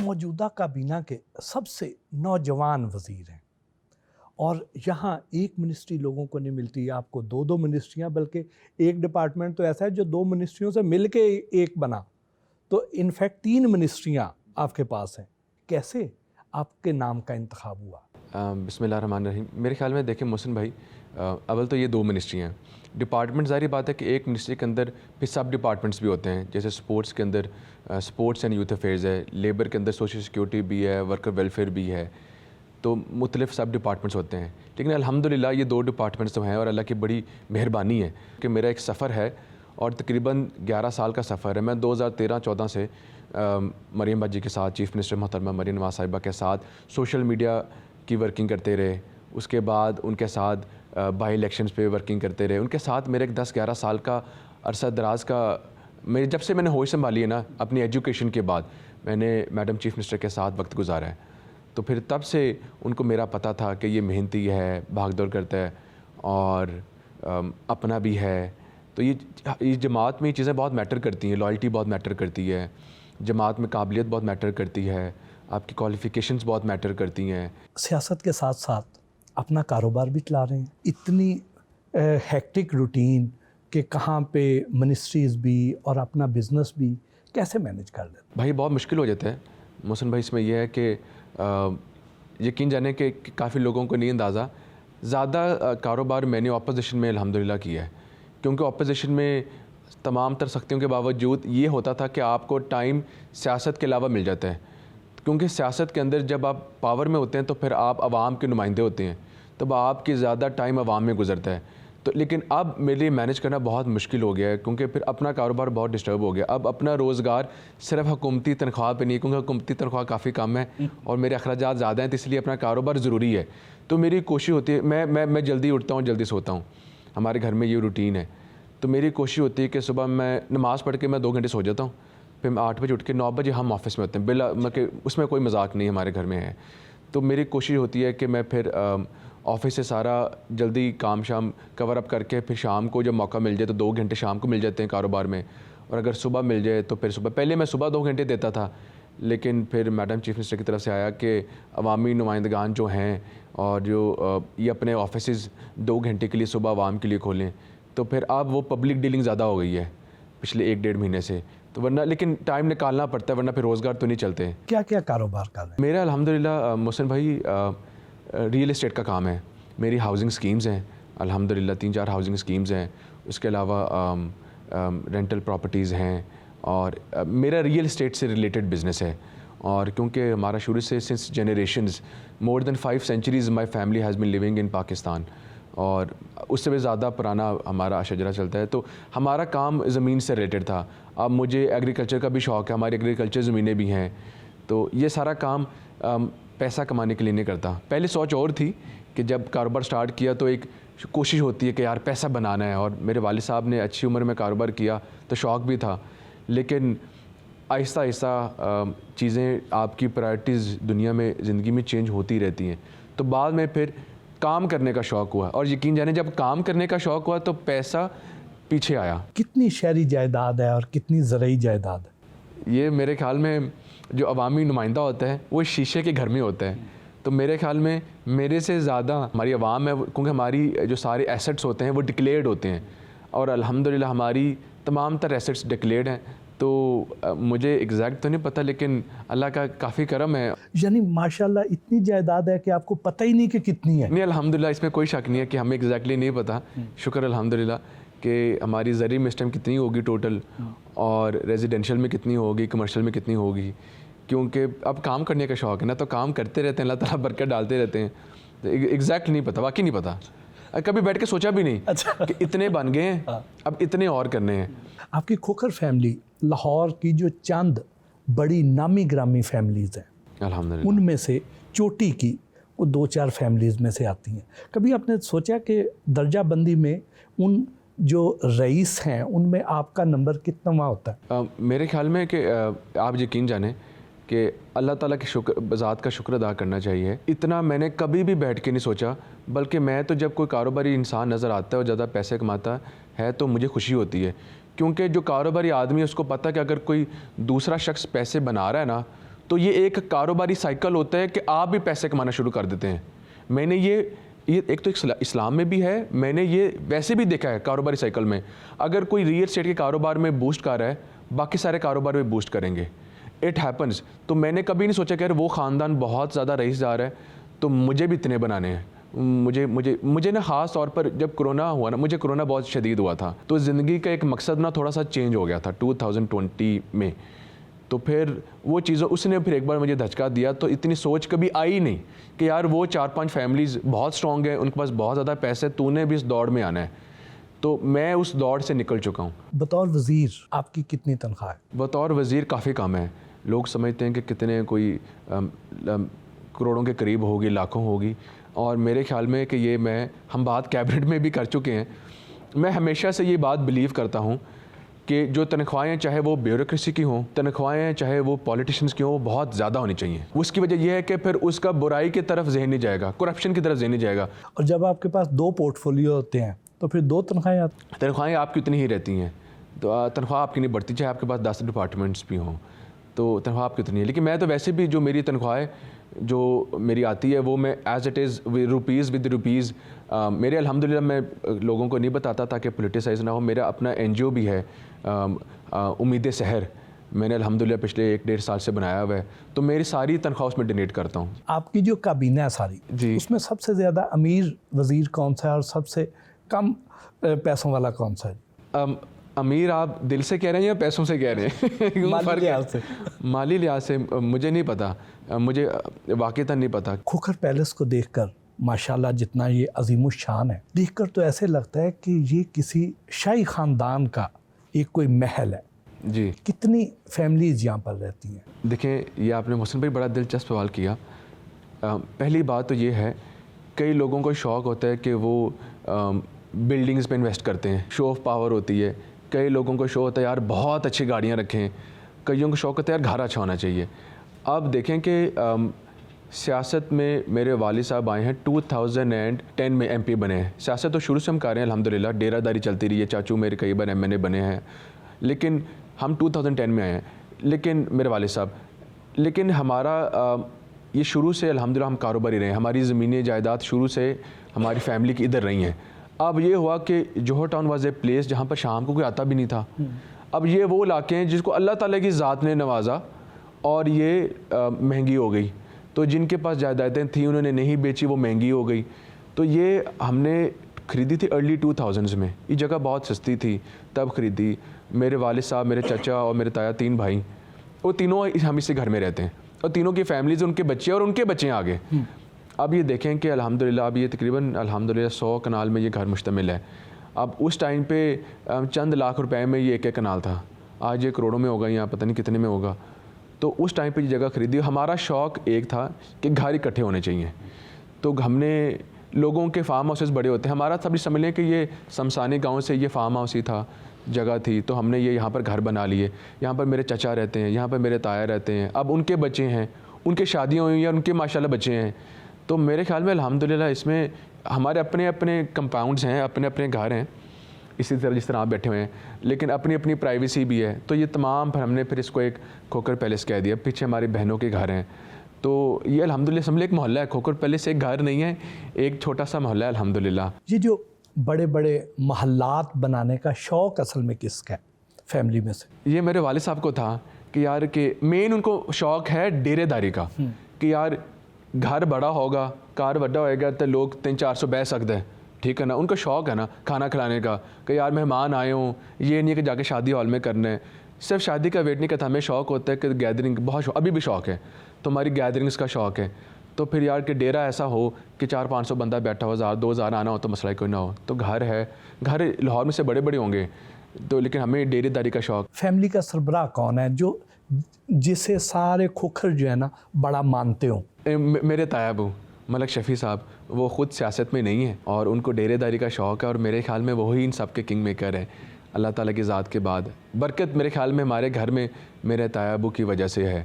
मौजूदा काबीना के सबसे नौजवान वज़ीर हैं और यहाँ एक मिनिस्ट्री लोगों को नहीं मिलती, आपको दो दो मिनिस्ट्रियाँ, बल्कि एक डिपार्टमेंट तो ऐसा है जो दो मिनिस्ट्रियों से मिल के एक बना, तो इनफैक्ट 3 मिनिस्ट्रियाँ आपके पास हैं। कैसे आपके नाम का इंतखाब हुआ? बिस्मिल्लाहिर्रहमानिर्रहीम। मेरे ख्याल में देखें मोहसिन भाई, अव्वल तो ये 2 मिनिस्ट्री हैं। डिपार्टमेंट ज़ाहिर बात है कि एक मिनिस्ट्री के अंदर फिर सब डिपार्टमेंट्स भी होते हैं। जैसे स्पोर्ट्स के अंदर स्पोर्ट्स एंड यूथ अफेयर्स है, लेबर के अंदर सोशल सिक्योरिटी भी है, वर्कर वेलफेयर भी है, तो मुख्तलिफ सब डिपार्टमेंट्स होते हैं। लेकिन अल्हम्दुलिल्लाह ये 2 डिपार्टमेंट्स तो हैं और अल्लाह की बड़ी मेहरबानी है कि मेरा एक सफ़र है और तकरीबन 11 साल का सफ़र है। मैं 2013-14 से मरीम बाजी के साथ, चीफ़ मिनिस्टर मोहतरमा मरीम नवाज़ साहिबा के साथ सोशल मीडिया की वर्किंग करते रहे। उसके बाद उनके साथ बाई इलेक्शंस पे वर्किंग करते रहे। उनके साथ मेरे एक 10-11 साल का अरसा दराज का, मैं जब से मैंने होश संभाली है ना अपनी एजुकेशन के बाद, मैंने मैडम चीफ़ मिनिस्टर के साथ वक्त गुजारा है। तो फिर तब से उनको मेरा पता था कि ये मेहनती है, भाग दौड़ करता है और अपना भी है। तो ये जमात में ये चीज़ें बहुत मैटर करती हैं। लॉयल्टी बहुत मैटर करती है, जमात में काबिलियत बहुत मैटर करती है, आपकी क्वालिफ़िकेशंस बहुत मैटर करती हैं। सियासत के साथ साथ अपना कारोबार भी चला रहे हैं, इतनी हेक्टिक रूटीन कि कहाँ पे मिनिस्ट्रीज़ भी और अपना बिज़नेस भी कैसे मैनेज कर लेते? भाई बहुत मुश्किल हो जाता है मोहसिन भाई। इसमें यह है कि यकीन जाने कि काफ़ी लोगों को नहीं अंदाज़ा, ज़्यादा कारोबार मैंने अपोजिशन में अल्हम्दुलिल्लाह किया है, क्योंकि अपोजिशन में तमाम तर सख्तियों के बावजूद ये होता था कि आपको टाइम सियासत के अलावा मिल जाता है। क्योंकि सियासत के अंदर जब आप पावर में होते हैं तो फिर आप आवाम के नुमाइंदे होते हैं, तब आपकी ज़्यादा टाइम आवाम में गुजरता है। तो लेकिन अब मेरे लिए मैनेज करना बहुत मुश्किल हो गया है, क्योंकि फिर अपना कारोबार बहुत डिस्टर्ब हो गया। अब अपना रोज़गार सिर्फ हुकूमती तनख्वाह पे नहीं, क्योंकि हुकूमती तनख्वाह काफ़ी कम है और मेरे अखराजात ज़्यादा हैं, तो इसलिए अपना कारोबार ज़रूरी है। तो मेरी कोशिश होती है, मैं जल्दी उठता हूँ, जल्दी सोता हूँ, हमारे घर में ये रूटीन है। तो मेरी कोशिश होती है कि सुबह मैं नमाज़ पढ़ के मैं 2 घंटे सो जाता हूँ, फिर मैं 8 बजे उठ के 9 बजे हम ऑफिस में होते हैं। बिला मतलब उसमें कोई मजाक नहीं हमारे घर में है। तो मेरी कोशिश होती है कि मैं फिर ऑफिस से सारा जल्दी काम शाम कवर अप करके फिर शाम को जब मौका मिल जाए तो 2 घंटे शाम को मिल जाते हैं कारोबार में, और अगर सुबह मिल जाए तो फिर सुबह। पहले मैं सुबह 2 घंटे देता था, लेकिन फिर मैडम चीफ़ मिनिस्टर की तरफ से आया कि अवामी नुमाइंदगान जो हैं और जो ये अपने ऑफिस 2 घंटे के लिए सुबह आवाम के लिए खोलें, तो फिर अब वो पब्लिक डीलिंग ज़्यादा हो गई है पिछले 1-1.5 महीने से। तो वरना लेकिन टाइम निकालना पड़ता है, वरना फिर रोज़गार तो नहीं चलते। क्या क्या कारोबार कर रहे हैं? मेरा अल्हम्दुलिल्लाह मोहसिन भाई रियल एस्टेट का काम है। मेरी हाउसिंग स्कीम्स हैं अल्हम्दुलिल्लाह, 3-4 हाउसिंग स्कीम्स हैं। उसके अलावा रेंटल प्रॉपर्टीज़ हैं और मेरा रियल एस्टेट से रिलेटेड बिज़नेस है। और क्योंकि हमारा शुरू से since generations more than 5 centuries my family has been living in Pakistan, और उससे भी ज़्यादा पुराना हमारा शजरा चलता है, तो हमारा काम ज़मीन से रिलेटेड था। अब मुझे एग्रीकल्चर का भी शौक़ है, हमारी एग्रीकल्चर ज़मीनें भी हैं। तो ये सारा काम पैसा कमाने के लिए नहीं करता। पहले सोच और थी कि जब कारोबार स्टार्ट किया तो एक कोशिश होती है कि यार पैसा बनाना है, और मेरे वालिद साहब ने अच्छी उम्र में कारोबार किया तो शौक़ भी था। लेकिन आहिस्ता आहिस्ता चीज़ें, आपकी प्रायोरिटीज़ दुनिया में ज़िंदगी में चेंज होती रहती हैं। तो बाद में फिर काम करने का शौक़ हुआ, और यकीन जाने जब काम करने का शौक़ हुआ तो पैसा पीछे आया। कितनी शहरी जायदाद है और कितनी ज़रई जायदाद है? ये मेरे ख्याल में जो अवामी नुमाइंदा होता है वो शीशे के घर में होता है। तो मेरे ख्याल में मेरे से ज़्यादा हमारी आवाम है, क्योंकि हमारी जो सारे एसेट्स होते हैं वो डिक्लेयर्ड होते हैं, और अल्हम्दुलिल्लाह हमारी तमाम तर एसेट्स डिक्लेयर्ड हैं। तो मुझे एग्जैक्ट तो नहीं पता, लेकिन अल्लाह का काफ़ी करम है। यानी माशाल्लाह इतनी जायदाद है कि आपको पता ही नहीं कि कितनी है? नहीं, अल्हम्दुलिल्लाह इसमें कोई शक नहीं है कि हमें एग्जैक्टली नहीं पता। शुक्र अल्हम्दुलिल्लाह कि हमारी ज़री में इस टाइम कितनी होगी टोटल, और रेजिडेंशियल में कितनी होगी, कमर्शियल में कितनी होगी, क्योंकि अब काम करने का शौक़ है ना, तो काम करते रहते हैं, अल्लाह ताला बरकत डालते रहते हैं। तो एग्जैक्ट नहीं पता, वाकई नहीं पता, कभी बैठ के सोचा भी नहीं। अच्छा। कि इतने बन गए हैं, अब इतने और करने हैं। आपकी खोखर फैमिली लाहौर की जो चंद बड़ी नामी ग्रामी फैमिलीज़ हैं, अल्हम्दुलिल्लाह उनमें से चोटी की वो 2-4 फैमिलीज़ में से आती हैं। कभी आपने सोचा कि दर्जा बंदी में उन जो रईस हैं उनमें आपका नंबर कितना होता है? मेरे ख्याल में कि आप यकीन जाने कि अल्लाह ताला के शुक्र ज़ात का शुक्र अदा करना चाहिए। इतना मैंने कभी भी बैठ के नहीं सोचा, बल्कि मैं तो जब कोई कारोबारी इंसान नज़र आता है और ज़्यादा पैसे कमाता है तो मुझे खुशी होती है, क्योंकि जो कारोबारी आदमी है उसको पता है कि अगर कोई दूसरा शख्स पैसे बना रहा है ना, तो ये एक कारोबारी साइकिल होता है कि आप भी पैसे कमाना शुरू कर देते हैं। मैंने ये एक तो इस्लाम में भी है, मैंने ये वैसे भी देखा है कारोबारी साइकिल में। अगर कोई रियल एस्टेट के कारोबार में बूस्ट कर रहा है, बाकी सारे कारोबार में बूस्ट करेंगे। It happens. तो मैंने कभी नहीं सोचा कि यार वो ख़ानदान बहुत ज़्यादा रईसदार है तो मुझे भी इतने बनाने हैं। मुझे ना ख़ास तौर पर जब कोरोना हुआ ना, मुझे कोरोना बहुत शदीद हुआ था, तो ज़िंदगी का एक मकसद ना थोड़ा सा चेंज हो गया था 2020 में। तो फिर वो चीज़ों उसने फिर एक बार मुझे धचका दिया, तो इतनी सोच कभी आई नहीं कि यार वो 4-5 फैमिलीज़ बहुत स्ट्रॉन्ग हैं, उनके पास बहुत ज़्यादा पैसे, तूने भी इस दौड़ में आना है। तो मैं उस दौड़ से निकल चुका हूँ। बतौर वज़ीर आपकी कितनी तनख्वाह है? बतौर वज़ीर काफ़ी कम है। लोग समझते हैं कि कितने कोई करोड़ों के करीब होगी, लाखों होगी, और मेरे ख्याल में कि हम बात कैबिनेट में भी कर चुके हैं। मैं हमेशा से ये बात बिलीव करता हूँ कि जो तनख्वाहें चाहे वो ब्यूरोक्रेसी की हों, तनख्वाहें चाहे वो पॉलिटिशियंस की हों, वो बहुत ज़्यादा होनी चाहिए। उसकी वजह यह है कि फिर उसका बुराई की तरफ ज़हन नहीं जाएगा, करप्शन की तरफ ज़हन नहीं जाएगा। और जब आपके पास 2 पोर्टफोलियो होते हैं तो फिर 2 तनख्वाहें आती हैं। तनख्वाहें आपकी उतनी ही रहती हैं, तो तनख्वाह आपकी नहीं बढ़ती, चाहे आपके पास 10 डिपार्टमेंट्स भी हों, तो तनख्वाह आपकी उतनी है। लेकिन मैं तो वैसे भी जो मेरी तनख्वाह जो मेरी आती है वो मैं as it is rupees with rupees मेरे अल्हम्दुलिल्लाह मैं लोगों को नहीं बताता ताकि पोलिटिसाइज़ ना हो। मेरा अपना NGO भी है उम्मीद सहर, मैंने अल्हम्दुलिल्लाह पिछले 1-1.5 साल से बनाया हुआ है, तो मेरी सारी तनख्वाह उसमें डोनेट करता हूँ। आपकी जो काबीना है सारी जी, उसमें सबसे ज़्यादा अमीर वज़ीर कौन सा है और सबसे कम पैसों वाला कौन सा है? अमीर आप दिल से कह रहे हैं या पैसों से कह रहे हैं? माली लिहाज से। माली लिहाज से मुझे नहीं पता, मुझे वाक़ईतन नहीं पता। खोखर पैलेस को देखकर माशाल्लाह जितना ये अज़ीमुश्शान है, देखकर तो ऐसे लगता है कि ये किसी शाही ख़ानदान का एक कोई महल है। जी, कितनी फैमिलीज़ यहाँ पर रहती हैं? देखें, ये आपने मोहसिन भाई बड़ा दिलचस्प सवाल किया। पहली बात तो ये है, कई लोगों को शौक़ होता है कि वो बिल्डिंग्स पे इन्वेस्ट करते हैं, शो ऑफ पावर होती है। कई लोगों को शौक़ होता है यार बहुत अच्छी गाड़ियाँ रखें, कईयों को शौक़ होता है यार घर अच्छा होना चाहिए। अब देखें कि सियासत में मेरे वालिद साहब आए हैं, 2010 में MP बने हैं। सियासत तो शुरू से हम कर रहे हैं अल्हम्दुलिल्लाह, डेरादारी चलती रही है, चाचू मेरे कई बार MNA बने हैं, लेकिन हम 2010 में आए हैं। लेकिन मेरे वालिद साहब, लेकिन हमारा ये शुरू से अल्हम्दुलिल्लाह हम कारोबारी रहे हैं। हमारी ज़मीनें जायदाद शुरू से हमारी फैमिली की इधर रही हैं। अब ये हुआ कि जौहर टाउन वाज ए प्लेस जहाँ पर शाम को कोई आता भी नहीं था। अब ये वो इलाके हैं जिसको अल्लाह ताला की ज़ात ने नवाजा और ये महंगी हो गई, तो जिनके पास जायदादें थी उन्होंने नहीं बेची, वो महंगी हो गई। तो ये हमने ख़रीदी थी अर्ली 2000s में, ये जगह बहुत सस्ती थी तब ख़रीदी। मेरे वालिद साहब, मेरे चाचा और मेरे ताया 3 भाई, वो तीनों हम इसी घर में रहते हैं, और तीनों की फैमिलीज़, उनके बच्चे और उनके बच्चे आगे। अब ये देखें कि अल्हम्दुलिल्लाह अब ये तकरीबन अल्हम्दुलिल्लाह 100 कनाल में ये घर मुश्तमिल है। अब उस टाइम पे चंद लाख रुपए में ये एक कनाल था, आज ये करोड़ों में होगा या पता नहीं कितने में होगा। तो उस टाइम पे ये जगह ख़रीदी। हमारा शौक़ एक था कि घर इकट्ठे होने चाहिए, तो हमने लोगों के फार्म हाउसेस बड़े होते हैं, हमारा सब समझ लें कि ये शमशानी गाँव से ये फार्म हाउस ही था, जगह थी, तो हमने ये यहाँ पर घर बना लिए। यहाँ पर मेरे चचा रहते हैं, यहाँ पर मेरे ताया रहते हैं, अब उनके बच्चे हैं, उनके शादियाँ हुई हैं, उनके माशाल्लाह बच्चे हैं। तो मेरे ख्याल में अल्हम्दुलिल्लाह इसमें हमारे अपने अपने कंपाउंड्स हैं, अपने अपने घर हैं, इसी तरह जिस तरह आप बैठे हुए हैं, लेकिन अपनी अपनी प्राइवेसी भी है। तो ये तमाम फिर हमने फिर इसको एक खोखर पैलेस कह दिया। पीछे हमारी बहनों के घर हैं, तो ये अल्हम्दुलिल्लाह समझ एक मोहल्ला है, खोखर पैलेस एक घर नहीं है, एक छोटा सा मोहल्ला है अल्हम्दुलिल्लाह। ये जो बड़े बड़े महल्लात बनाने का शौक़ असल में किसका है फैमिली में से? ये मेरे वालिद साहब को था कि यार कि मेन उनको शौक़ है डेरेदारी का, कि यार घर बड़ा होगा, कार बड़ा होएगा तो लोग 300-400 बह सकते हैं, ठीक है ना। उनका शौक़ है ना खाना खिलाने का, कि यार मेहमान आए हों, ये नहीं कि जाके शादी हॉल में करना है। सिर्फ शादी का वेट नहीं करता, हमें शौक़ होता है कि गैदरिंग, बहुत अभी भी शौक़ है, तो हमारी गैदरिंग्स का शौक़ है। तो फिर यार कि डेरा ऐसा हो कि 400-500 बंदा बैठा हो, 1000-2000 आना हो तो मसला कोई ना हो। तो घर है, घर लाहौर में से बड़े बड़े होंगे, तो लेकिन हमें डेरेदारी का शौक़। फैमिली का सरबराह कौन है जो जिसे सारे खोखर जो है ना बड़ा मानते हो? मेरे तायाबू मलक शफ़ी साहब, वो ख़ुद सियासत में नहीं है और उनको डेरेदारी का शौक़ है, और मेरे ख्याल में वही इन सब के किंग मेकर है अल्लाह ताला की ज़ात के बाद। बरकत मेरे ख्याल में हमारे घर में मेरे तायाबू की वजह से है।